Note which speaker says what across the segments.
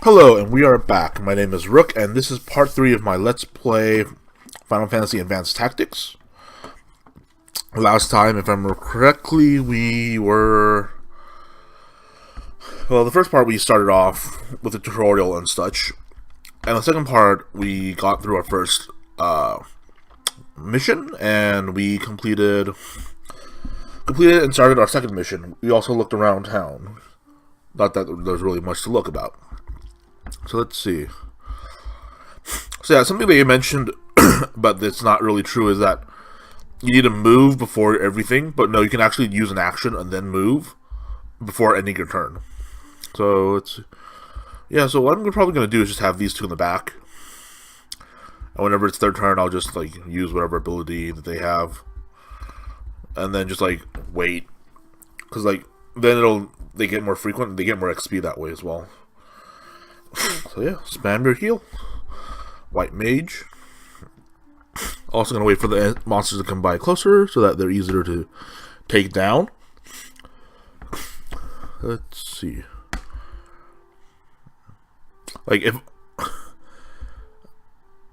Speaker 1: Hello, and we are back. My name is Rook, and this is part 3 of my Let's Play Final Fantasy Advanced Tactics. Last time, if I remember correctly, we were... Well, the first part we started off with a tutorial and such, and the second part we got through our first mission, and we completed and started our second mission. We also looked around town. Not that there's really much to look about. So let's see. So yeah, something that you mentioned, but that's not really true, is that you need to move before everything, but no, you can actually use an action and then move before ending your turn. So it's... Yeah, so what I'm probably going to do is just have these two in the back. And whenever it's their turn, I'll just, like, use whatever ability that they have. And then just, like, wait. Because, like, then they get more frequent, and they get more XP that way as well. So yeah, spam your heal. White mage. Also gonna wait for the monsters to come by closer so that they're easier to take down. Let's see. Like, if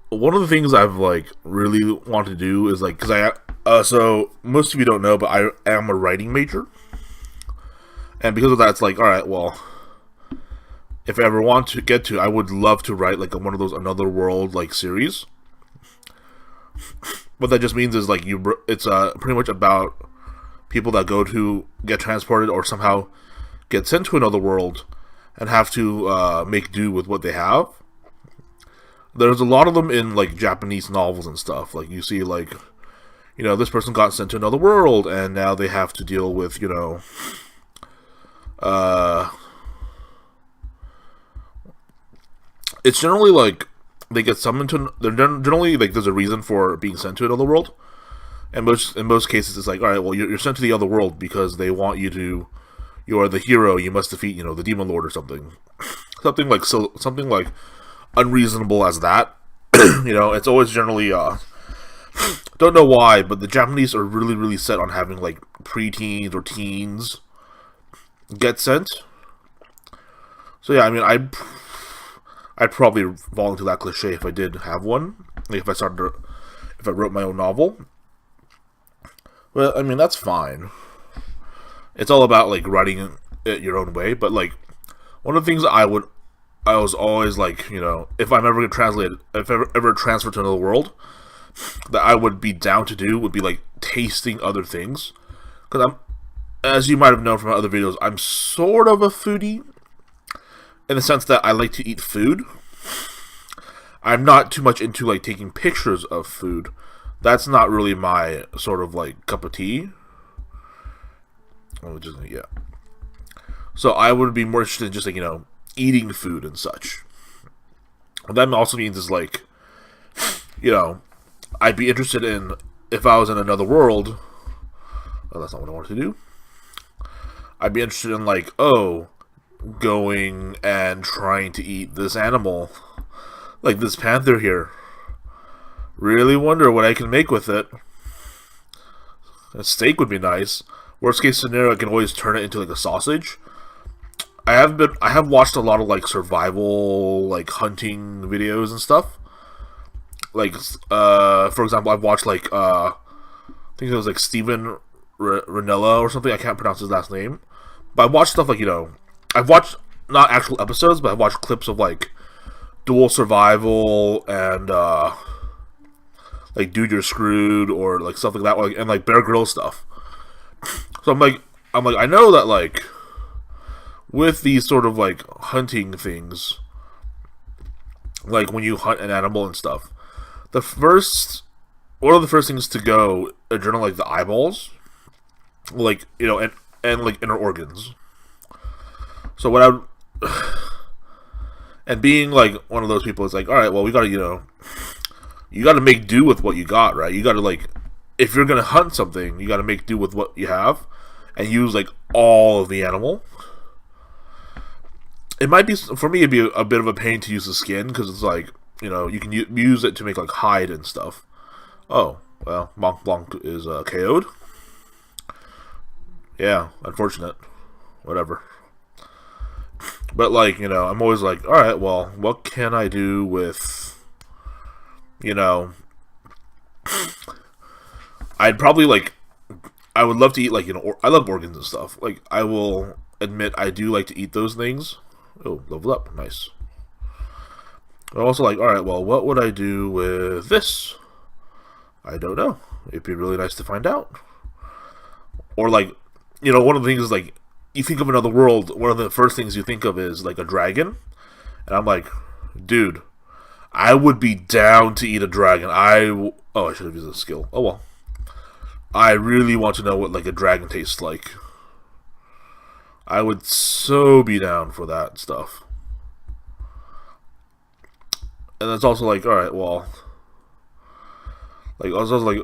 Speaker 1: one of the things I've like really want to do is like, because so most of you don't know, but I am a writing major, and because of that, it's like, all right, well, if I ever want to get to, I would love to write like one of those Another World like series. What that just means is like it's pretty much about people that get transported or somehow get sent to another world and have to make do with what they have. There's a lot of them in like Japanese novels and stuff. Like you see, like, you know, this person got sent to another world and now they have to deal with, you know, it's generally like they get summoned to. They're generally like there's a reason for being sent to another world, and in most cases it's like, all right, well, you're sent to the other world because they want you to. You are the hero. You must defeat, you know, the demon lord or something, something like unreasonable as that. You know, it's always generally don't know why, but the Japanese are really set on having like preteens or teens get sent. So yeah, I mean, I'd probably fall into that cliche if I did have one. Like if I wrote my own novel. Well, I mean, that's fine. It's all about like writing it your own way. But like, one of the things I was always like, you know, if I'm ever ever transferred to another world, that I would be down to do would be like tasting other things. Because as you might have known from my other videos, I'm sort of a foodie. In the sense that I like to eat food. I'm not too much into like taking pictures of food. That's not really my sort of like cup of tea. Yeah. So I would be more interested in just like, you know, eating food and such. What that also means is like, you know, I'd be interested in, if I was in another world, well, that's not what I wanted to do. I'd be interested in like, oh, going and trying to eat this animal, like this panther here. Really wonder what I can make with it. A steak would be nice. Worst case scenario, I can always turn it into like a sausage. I have watched a lot of like survival, like hunting videos and stuff. Like, for example, I've watched like I think it was like Steven Ranella or something. I can't pronounce his last name, but I watched stuff like, you know, I've watched, not actual episodes, but I've watched clips of, like, dual survival and, like, Dude, You're Screwed, or, like, stuff like that, like, and, like, Bear Grylls stuff. So I'm like, I know that, like, with these sort of, like, hunting things, like, when you hunt an animal and stuff, one of the first things to go are generally, like, the eyeballs, like, you know, and like, inner organs. So what and being like one of those people is like, all right, well, we gotta, you know, you gotta make do with what you got, right? You gotta, like, if you're gonna hunt something, you gotta make do with what you have and use like all of the animal. It might be, for me, it'd be a bit of a pain to use the skin because it's like, you know, you can use it to make like hide and stuff. Oh, well, Mont Blanc is KO'd. Yeah, unfortunate. Whatever. But like, I'm always like, all right, well, what can I do with, you know, I'd probably like, I would love to eat like, I love organs and stuff. Like, I will admit I do like to eat those things. Oh, level up, nice. I'm also like, all right, well, what would I do with this? I don't know. It'd be really nice to find out. Or like, one of the things is like, you think of another world, one of the first things you think of is like a dragon. And I'm like, dude, I would be down to eat a dragon. Oh, I should have used a skill. Oh well. I really want to know what like a dragon tastes like. I would so be down for that stuff. And it's also like, all right, well, like also like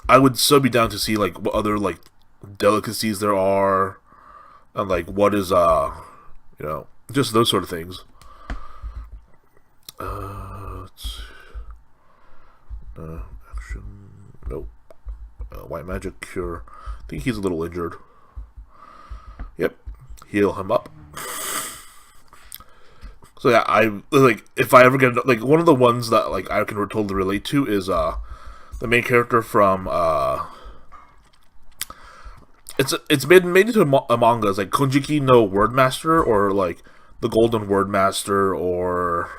Speaker 1: I would so be down to see like what other like delicacies there are, and like what is just those sort of things. Let's see. Action. Nope. White magic cure. I think he's a little injured. Yep. Heal him up. So yeah, I like if I ever get like one of the ones that like I can totally relate to is the main character from it's made into a manga. It's like Konjiki no Wordmaster, or like the Golden Wordmaster, or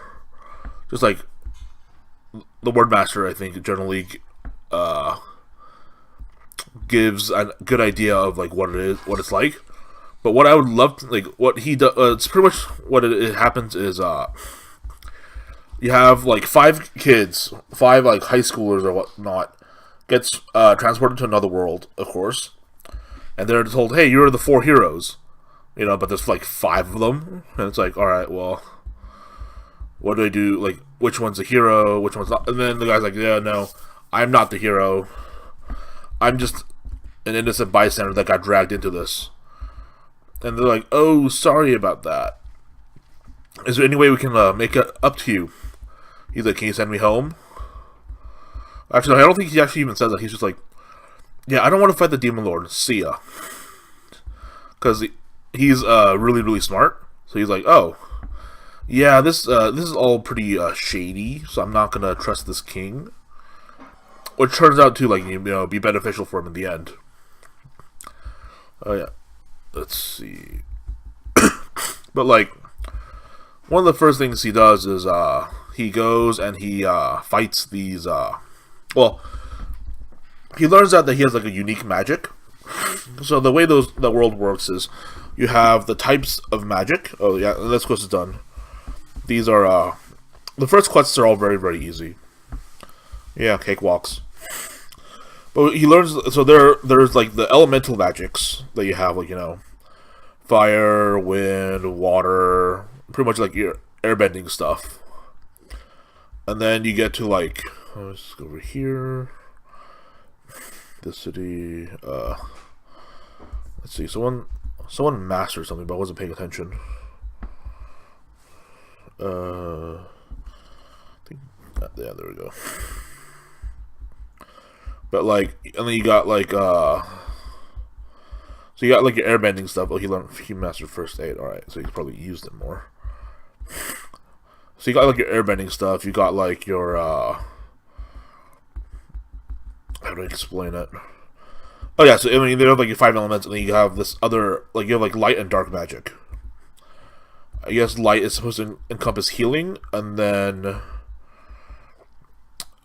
Speaker 1: just like the Wordmaster. I think generally gives a good idea of like what it is, what it's like. But what I would love to, like, what he does, it's pretty much what it happens is, you have, like, 5 kids, 5, like, high schoolers or whatnot, gets, transported to another world, of course, and they're told, hey, you're the 4 heroes, but there's, like, 5 of them, and it's like, alright, well, what do I do, like, which one's a hero, which one's not, and then the guy's like, yeah, no, I'm not the hero, I'm just an innocent bystander that got dragged into this. And they're like, oh, sorry about that. Is there any way we can make it up to you? He's like, can you send me home? Actually, no, I don't think he actually even says that. He's just like, yeah, I don't want to fight the Demon Lord. See ya. Because he's really, really smart. So he's like, oh, yeah, this is all pretty shady, so I'm not going to trust this king. Which turns out to, like, be beneficial for him in the end. Oh, yeah. Let's see. But like, one of the first things he does is he goes and he fights these well, he learns that he has like a unique magic. So the way the world works is you have the types of magic. Oh yeah, and this quest is done. These are the first quests are all very, very easy. Yeah, cakewalks. But he learns, so there's like the elemental magics that you have, like, fire, wind, water, pretty much like your airbending stuff. And then you get to like, let's go over here, the city, let's see, someone mastered something, but I wasn't paying attention. I think, yeah, there we go. But like, and then you got like, so you got like your airbending stuff. Oh, he mastered first aid. All right, so you could probably use them more. So you got like your airbending stuff. You got like your, how do I explain it? Oh yeah, so I mean, they have like your 5 elements, and then you have this other, like you have like light and dark magic. I guess light is supposed to encompass healing, and then.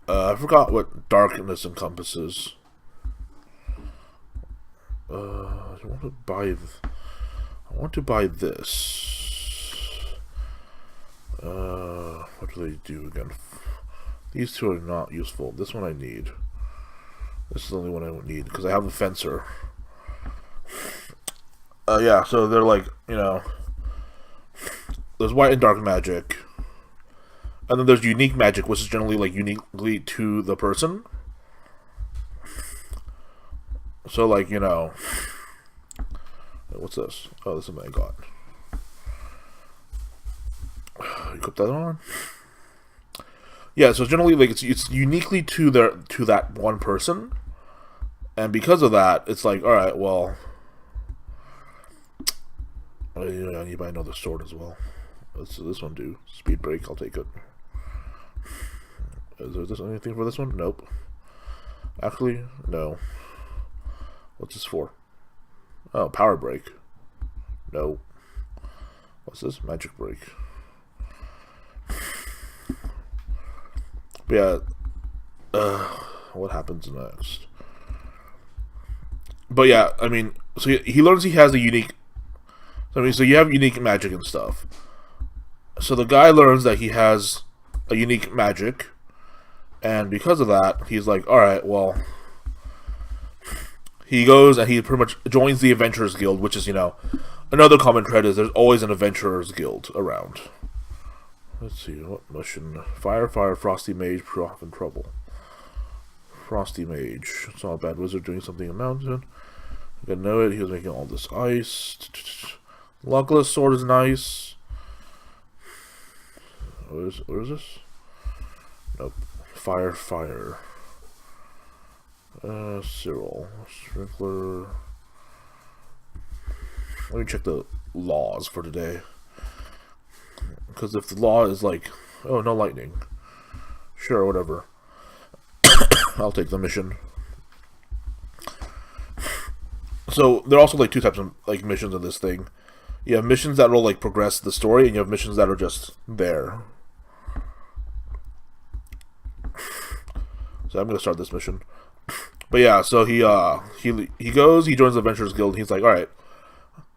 Speaker 1: I forgot what darkness encompasses. I want to buy this. What do they do again? These two are not useful. This one I need. This is the only one I don't need because I have a fencer. Yeah, so they're like, there's white and dark magic. And then there's unique magic, which is generally like uniquely to the person. So like, what's this? Oh, this is what I got. You put that on. Yeah, so generally like it's uniquely to that one person. And because of that, it's like, all right, well, I need to buy another sword as well. Let's this one do. Speed break, I'll take it. Is there anything for this one? Nope. Actually, no. What's this for? Oh, power break. No. What's this? Magic break. But yeah, what happens next? But yeah, I mean, so he learns he has a unique. I mean, so you have unique magic and stuff. So the guy learns that he has a unique magic, and because of that, he's like, all right, well. He goes and he pretty much joins the Adventurers Guild, which is, you know, another common thread is there's always an Adventurers Guild around. Let's see, what mission? Fire, Frosty Mage, Prof in trouble. Frosty Mage. Saw a bad wizard doing something in a mountain. I gotta know it, he was making all this ice. Luckless sword is nice. What is this? Nope. Fire. Cyril. Sprinkler. Let me check the laws for today. Because if the law is like, oh, no lightning. Sure, whatever. I'll take the mission. So, there are also like two types of like missions in this thing. You have missions that will like progress the story, and you have missions that are just there. So I'm gonna start this mission. But yeah, so he goes, he joins the Adventurers Guild, and he's like, alright.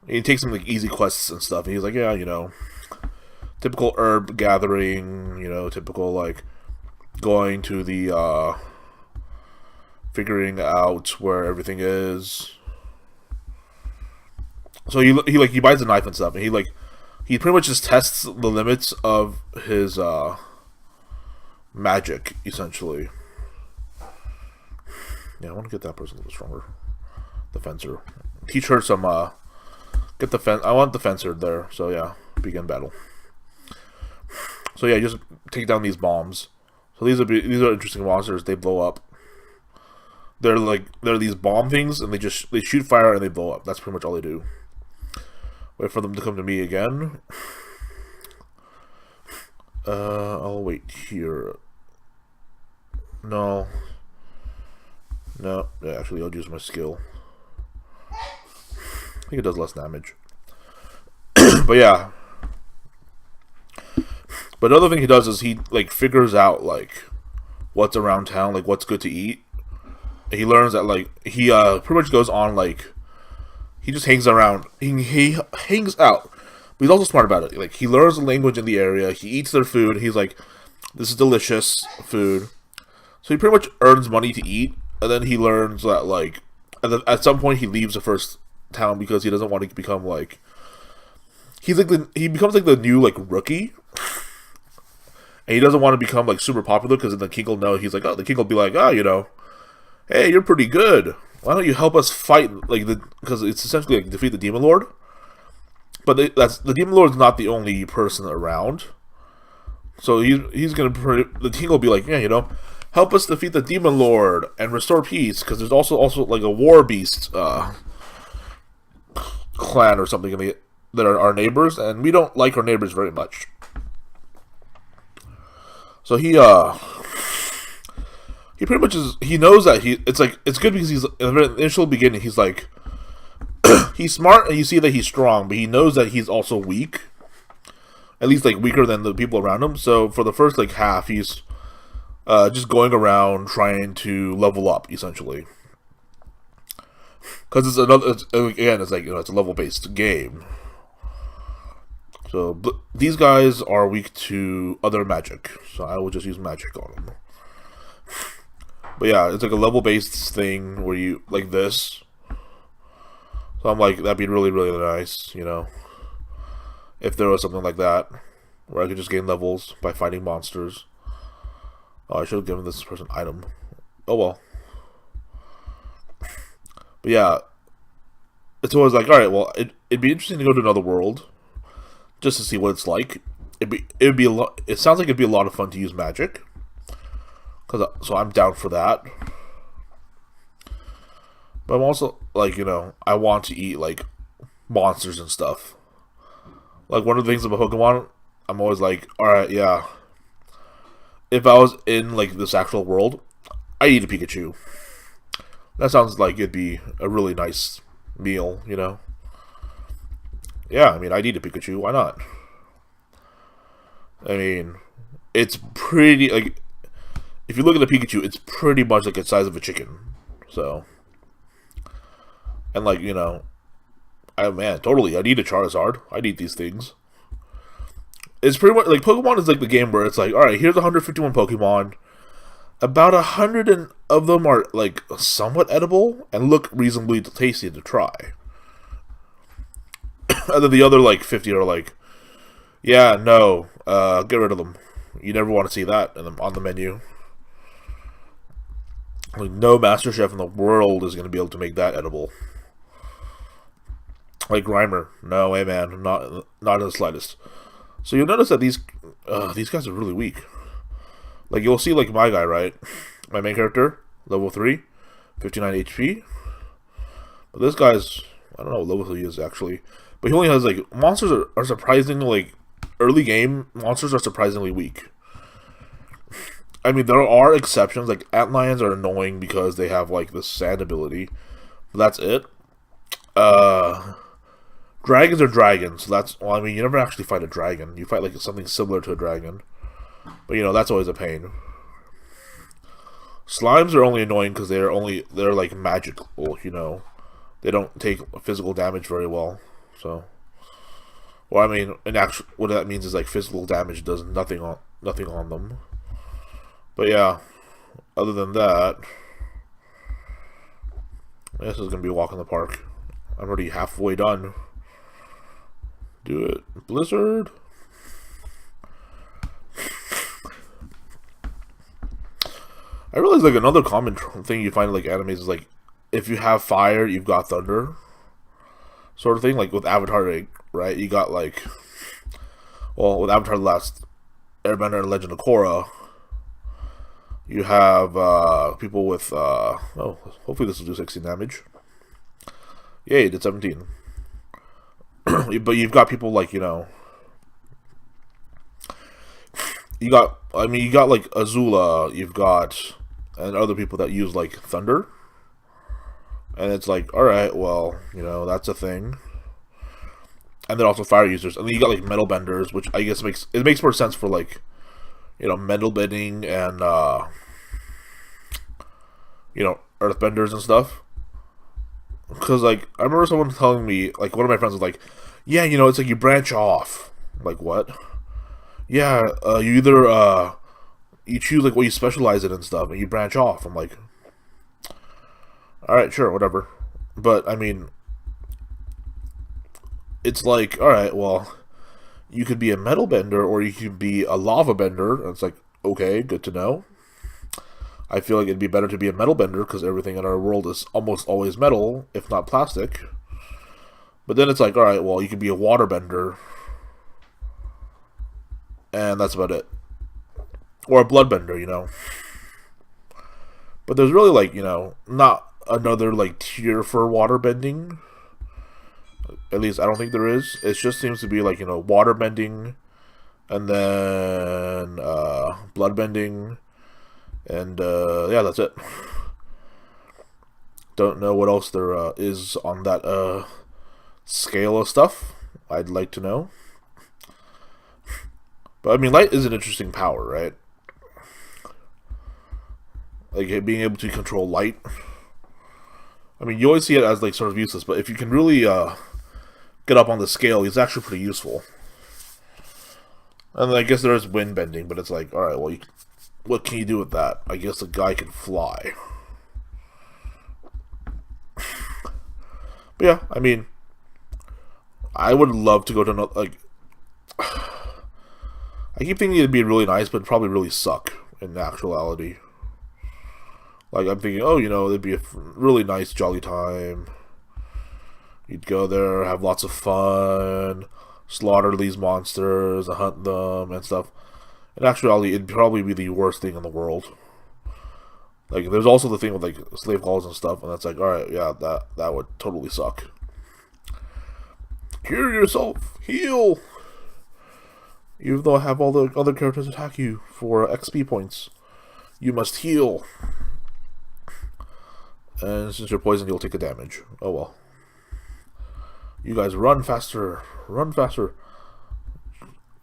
Speaker 1: He takes some like easy quests and stuff, and he's like, yeah, you know, typical herb gathering, you know, typical like going to the figuring out where everything is. So he buys a knife and stuff, and he pretty much just tests the limits of his magic, essentially. Yeah, I want to get that person a little stronger. The fencer. Teach her some, get the I want the fencer there, so yeah, begin battle. So yeah, just take down these bombs. So these are interesting monsters, they blow up. They're these bomb things, and they shoot fire and they blow up. That's pretty much all they do. Wait for them to come to me again. I'll wait here. No, yeah, actually I'll use my skill. I think it does less damage. But yeah. But another thing he does is he like figures out like what's around town, like what's good to eat. He learns that like he pretty much goes on like he just hangs around. He hangs out. But he's also smart about it. Like he learns the language in the area, he eats their food, he's like, this is delicious food. So he pretty much earns money to eat, and then he learns that like at some point he leaves the first town because he doesn't want to become like he becomes like the new like rookie. And he doesn't want to become like super popular because then the king will know. He's like, oh, the king will be like, oh, you know, hey, you're pretty good. Why don't you help us fight like because it's essentially like defeat the demon lord. But the demon lord is not the only person around. So he's gonna the king will be like, yeah, you know, help us defeat the demon lord and restore peace because there's also like a war beast clan or something that are our neighbors, and we don't like our neighbors very much. So he pretty much he knows that it's good because he's in the initial beginning he's like he's smart and you see that he's strong, but he knows that he's also weak, at least like weaker than the people around him. So for the first like half he's just going around trying to level up essentially, because it's like, you know, it's a level based game. So these guys are weak to other magic, so I will just use magic on them. But yeah, it's like a level-based thing where you like this. So I'm like, that'd be really, really nice, you know, if there was something like that where I could just gain levels by fighting monsters. Oh, I should have given this person an item. Oh well. But yeah, it's always like, all right, well, it'd be interesting to go to another world. Just to see what it's like. It'd be a lot. It sounds like it'd be a lot of fun to use magic. So I'm down for that. But I'm also like, you know, I want to eat like monsters and stuff. Like, one of the things about Pokemon, I'm always like, alright, yeah. If I was in, like, this actual world, I eat a Pikachu. That sounds like it'd be a really nice meal, you know? Yeah, I mean, I'd eat a Pikachu, why not? I mean, it's pretty, like, if you look at the Pikachu, it's pretty much like the size of a chicken. So, and like, you know, man, totally, I'd eat a Charizard. I'd eat these things. It's pretty much, like, Pokemon is like the game where it's like, alright, here's 151 Pokemon. About 100 of them are, like, somewhat edible and look reasonably tasty to try. And then the other, like, 50 are like, yeah, no, get rid of them. You never want to see that on the menu. Like, no Master Chef in the world is going to be able to make that edible. Like Grimer, no way, man, not in the slightest. So you'll notice that these guys are really weak. Like, you'll see, like, my guy, right? My main character, level 3, 59 HP. But this guy's, I don't know what level he is, actually. But he only has, like, monsters are surprisingly, like, early game, monsters are surprisingly weak. I mean, there are exceptions, like, Antlions are annoying because they have, like, the sand ability. But that's it. Dragons are dragons, so that's, well, I mean, you never actually fight a dragon. You fight, like, something similar to a dragon. But, you know, that's always a pain. Slimes are only annoying because they're like, magical, you know. They don't take physical damage very well, so. Well, I mean, what that means is, like, physical damage does nothing on them. But, yeah, other than that, this is going to be a walk in the park. I'm already halfway done. Do it. Blizzard. I realize, like, another common thing you find in, like, animes is, like, if you have fire, you've got thunder. Sort of thing. Like, with Avatar, right? You got, like, well, with Avatar The Last Airbender and Legend of Korra, you have, people with, oh, hopefully this will do 16 damage. Yay, it did 17. But you've got people like, you know, you got like Azula, you've got, and other people that use, like, thunder. And it's like, alright, well, you know, that's a thing. And then also fire users. And then you got, like, metal benders, which I guess makes more sense for, like, you know, metal bending and, you know, earth benders and stuff. Because, like, I remember someone telling me, like, one of my friends was like, yeah, you know, it's like you branch off. I'm like, what? Yeah, you either, you choose, like, what you specialize in and stuff, and you branch off. I'm like, alright, sure, whatever. But, I mean, it's like, alright, well, you could be a metal bender, or you could be a lava bender. And it's like, okay, good to know. I feel like it'd be better to be a metal bender, because everything in our world is almost always metal, if not plastic. But then it's like, alright, well, you could be a water bender. And that's about it. Or a blood bender, you know. But there's really, like, you know, not another, like, tier for water bending. At least I don't think there is. It just seems to be, like, you know, water bending, and then blood bending, and yeah, that's it. Don't know what else there is on that scale of stuff. I'd like to know. But I mean, light is an interesting power, right? Like, being able to control light. I mean, you always see it as, like, sort of useless, but if you can really get up on the scale, it's actually pretty useful. And then I guess there is wind bending, but it's like, alright, well, what can you do with that? I guess the guy can fly. But yeah, I mean, I would love to go to another, like, I keep thinking it'd be really nice, but it'd probably really suck in actuality. Like, I'm thinking, oh, you know, it'd be a really nice, jolly time. You'd go there, have lots of fun, slaughter these monsters, hunt them, and stuff. In actuality, it'd probably be the worst thing in the world. Like, there's also the thing with, like, slave calls and stuff, and that's like, alright, yeah, that would totally suck. Cure yourself! Heal! Even though I have all the other characters attack you for XP points, you must heal. And since you're poisoned, you'll take a damage. Oh well. You guys run faster. Run faster.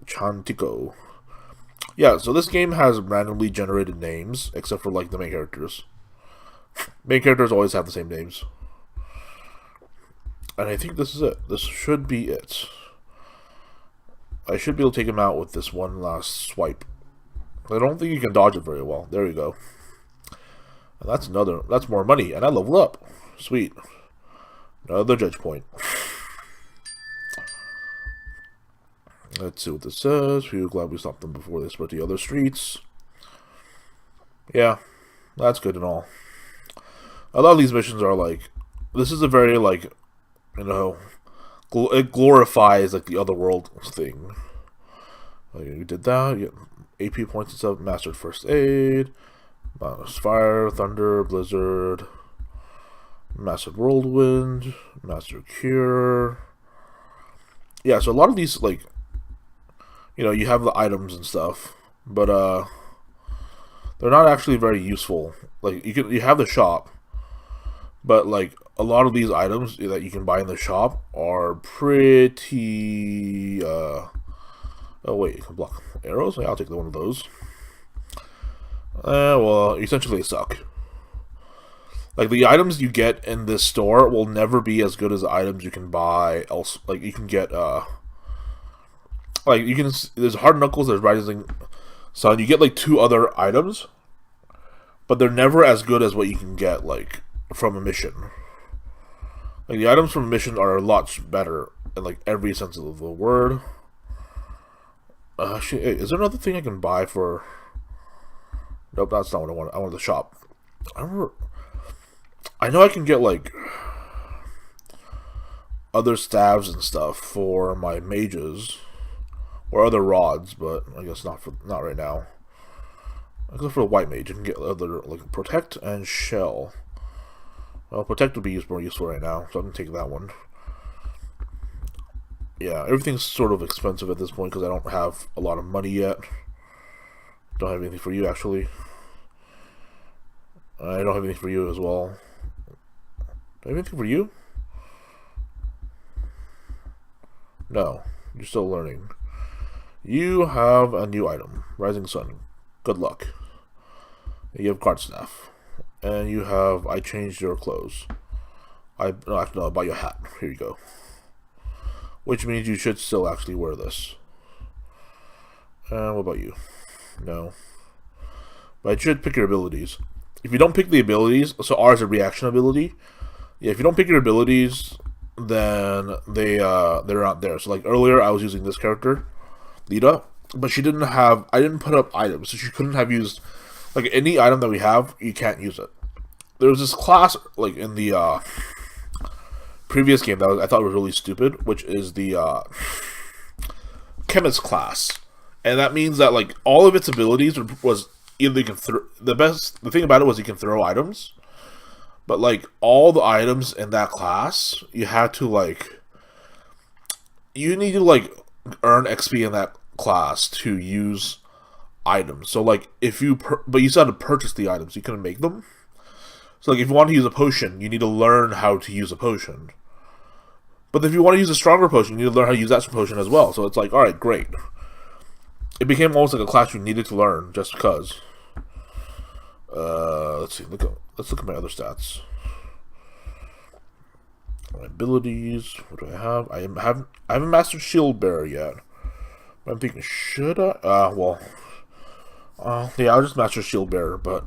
Speaker 1: Chantico. Yeah, so this game has randomly generated names, except for like the main characters. Main characters always have the same names. And I think this is it. This should be it. I should be able to take him out with this one last swipe. I don't think you can dodge it very well. There you go. And that's more money. And I level up. Sweet. Another judge point. Let's see what this says. We're glad we stopped them before they spread to the other streets. Yeah, that's good and all. A lot of these missions are like, this is a very like, you know, it glorifies like the other world thing. Like, you did that. You get AP points and stuff. Mastered first aid. Fire, thunder, blizzard. Mastered whirlwind. Mastered cure. Yeah, so a lot of these like, you know, you have the items and stuff, but they're not actually very useful. Like you have the shop, but like a lot of these items that you can buy in the shop are pretty. Oh wait, you can block arrows. Yeah, I'll take one of those. Well, essentially they suck. Like the items you get in this store will never be as good as the items you can buy else. Like you can get like you can, there's hard knuckles, there's rising sun. You get like 2 other items, but they're never as good as what you can get like from a mission. Like the items from a mission are a lot better in like every sense of the word. Actually, hey, is there another thing I can buy for? Nope, that's not what I want. I want the shop. I know I can get like other staves and stuff for my mages. Or other rods, but I guess not right now. Except for the white mage, you can get other like protect and shell. Well, protect would be more useful right now, so I'm gonna take that one. Yeah, everything's sort of expensive at this point because I don't have a lot of money yet. Don't have anything for you actually. I don't have anything for you as well. Do I have anything for you? No, you're still learning. You have a new item, Rising Sun. Good luck. You have Guard Staff. And you have, I changed your clothes. I bought your hat. Here you go. Which means you should still actually wear this. And what about you? No. But I should pick your abilities. If you don't pick the abilities, so R is a reaction ability. Yeah, if you don't pick your abilities, then they're not there. So like earlier, I was using this character, Lita, but she didn't have, I didn't put up items, so she couldn't have used, like any item that we have, you can't use it. There was this class, like in the previous game that I thought was really stupid, which is the chemist class. And that means that like all of its abilities was either you can throw, the thing about it was you can throw items, but like all the items in that class, you had to like, you need to like earn XP in that class to use items. So like if you but you still had to purchase the items, you couldn't make them. So like if you want to use a potion, you need to learn how to use a potion. But if you want to use a stronger potion, you need to learn how to use that potion as well. So it's like, alright, great. It became almost like a class you needed to learn just because. Let's see, let's look at my other stats. My abilities, what do I have? I haven't mastered Shield Bearer yet. But I'm thinking, should I? Well, yeah, I'll just master Shield Bearer, but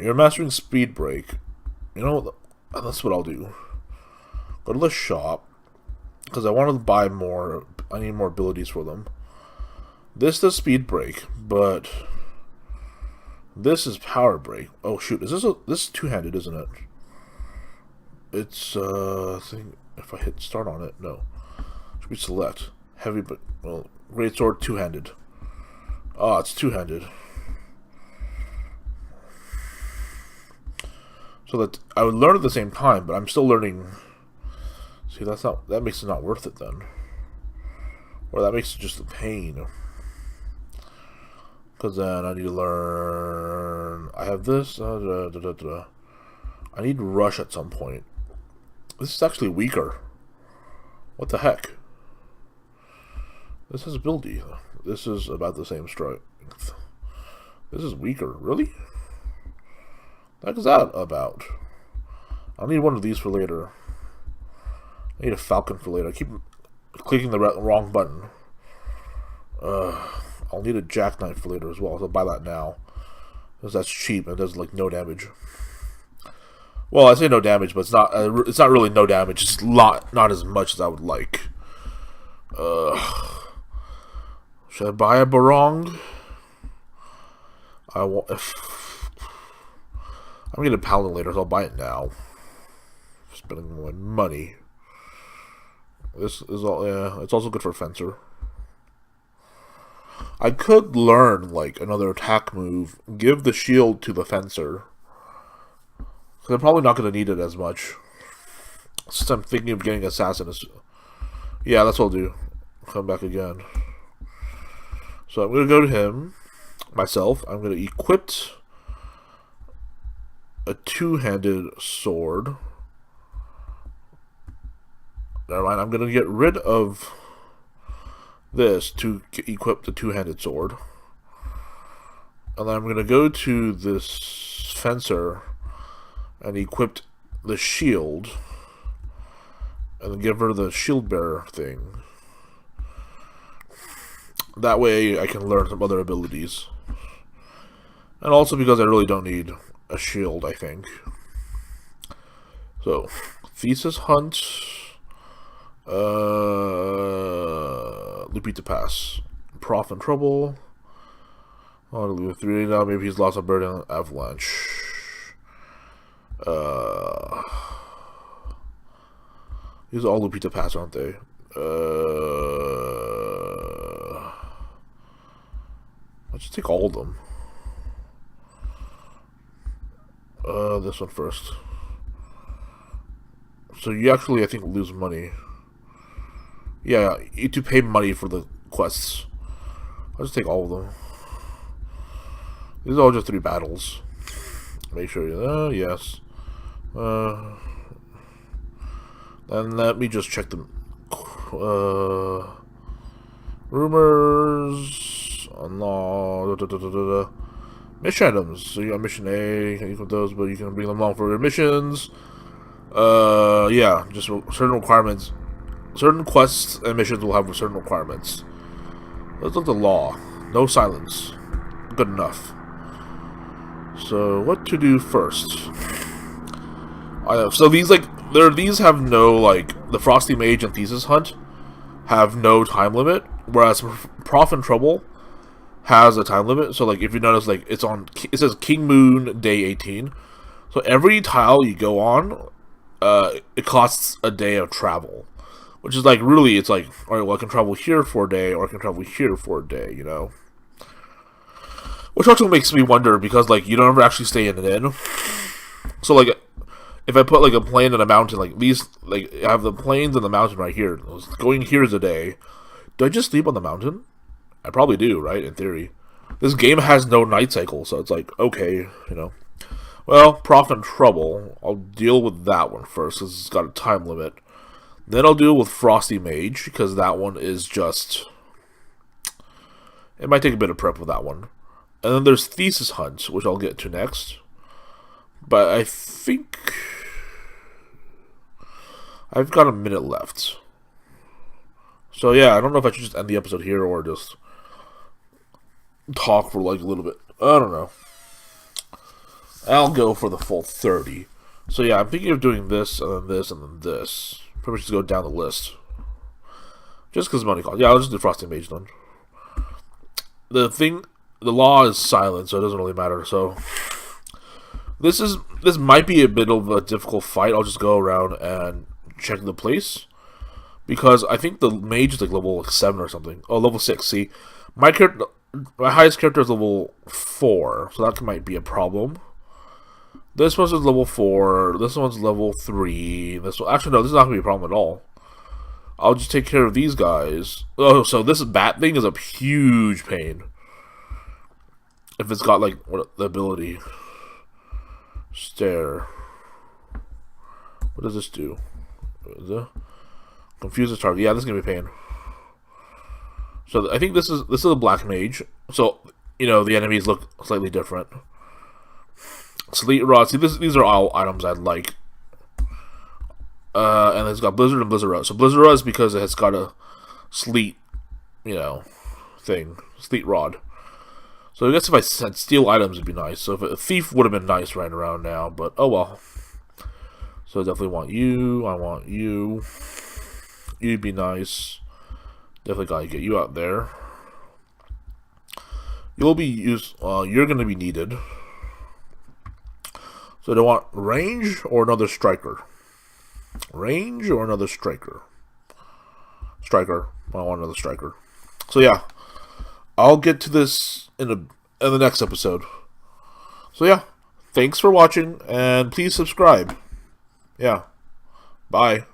Speaker 1: you're mastering Speed Break. You know, that's what I'll do. Go to the shop, because I want to buy more. I need more abilities for them. This does Speed Break, but this is Power Break. Oh shoot, this is two-handed, isn't it? It's I think if I hit start on it, no. Should be select. Heavy, but well, great sword, two-handed. Ah, it's two-handed. So that I would learn at the same time, but I'm still learning. See, that makes it not worth it then. Or that makes it just a pain. Because then I need to learn... I have this. I need Rush at some point. This is actually weaker. What the heck? This is ability. This is about the same strength. This is weaker. Really? What is that about? I need one of these for later. I need a Falcon for later. I keep clicking the wrong button. I'll need a Jackknife for later as well, so I'll buy that now. Because that's cheap and does like no damage. Well, I say no damage, but it's not really no damage. It's not as much as I would like. Should I buy a Barong? I'm gonna get a Paladin later, so I'll buy it now. Spending my money. This is all. Yeah, it's also good for Fencer. I could learn like another attack move. Give the shield to the Fencer. So I'm probably not going to need it as much. Since I'm thinking of getting Assassin. Yeah, that's what I'll do. Come back again. So I'm going to go to him. Myself. I'm going to equip a two-handed sword. Never mind. I'm going to get rid of this to equip the two-handed sword. And then I'm going to go to this Fencer and equip the shield. And then give her the shield bearer thing. That way I can learn some other abilities. And also because I really don't need a shield, I think. So, Thesis Hunt. Lupita Pass. Prof in trouble. Oh, to leave 3 now. Maybe he's lost a bird in an avalanche. These are all Lupita Pass, aren't they? Let's just take all of them. This one first. So you actually, I think, lose money. Yeah, you need to pay money for the quests. I'll just take all of them. These are all just 3 battles. Make sure you, yes. Then let me just check them. Rumors. Unlock. Mission items. So you got mission A. You can equip those, but you can bring them along for your missions. Yeah, just certain requirements. Certain quests and missions will have certain requirements. Let's look at the law. No silence. Good enough. So, what to do first? So these these have no the Frosty Mage and Thesis Hunt have no time limit, whereas Prof in Trouble has a time limit. So if you notice, it says King Moon Day 18. So every tile you go on, it costs a day of travel, which is really it's all right. Well, I can travel here for a day, or I can travel here for a day. You know. Which also makes me wonder, because, you don't ever actually stay in an inn. So, if I put, a plane and a mountain, these, I have the plains and the mountain right here. Going here is a day. Do I just sleep on the mountain? I probably do, right? In theory. This game has no night cycle, so it's okay, you know. Well, Prof in Trouble. I'll deal with that one first, because it's got a time limit. Then I'll deal with Frosty Mage, because that one is just... It might take a bit of prep with that one. And then there's Thesis Hunt, which I'll get to next. But I think I've got a minute left. So yeah, I don't know if I should just end the episode here or just talk for a little bit. I don't know. I'll go for the full 30. So yeah, I'm thinking of doing this, and then this, and then this. Pretty much just go down the list. Just because money costs. Yeah, I'll just do Frosty Mage then. The law is silent, so it doesn't really matter. So this might be a bit of a difficult fight. I'll just go around and check the place, because I think the mage is level 7 or something. Oh, level 6. See, my highest character is level 4, so that might be a problem. This one's level 4. This one's level 3. This one, actually no, this is not gonna be a problem at all. I'll just take care of these guys. Oh, so this bat thing is a huge pain. If it's got, like, what the ability. Stare. What does this do? Confuse the target. Yeah, this is gonna be a pain. So I think this is a black mage. So, you know, the enemies look slightly different. Sleet Rod. See, these are all items I'd like. And it's got Blizzard and Blizzard Rod. So Blizzard Rod is because it's got a sleet, you know, thing. Sleet Rod. So I guess if I said steel items, it'd be nice. So if a thief would have been nice right around now, but oh well. So I definitely want you. I want you. You'd be nice. Definitely gotta get you out there. You'll be used. You're gonna be needed. So do I want range or another striker? Range or another striker? Striker. I want another striker. So yeah, I'll get to this in the next episode. So yeah, thanks for watching and please subscribe. Yeah, bye.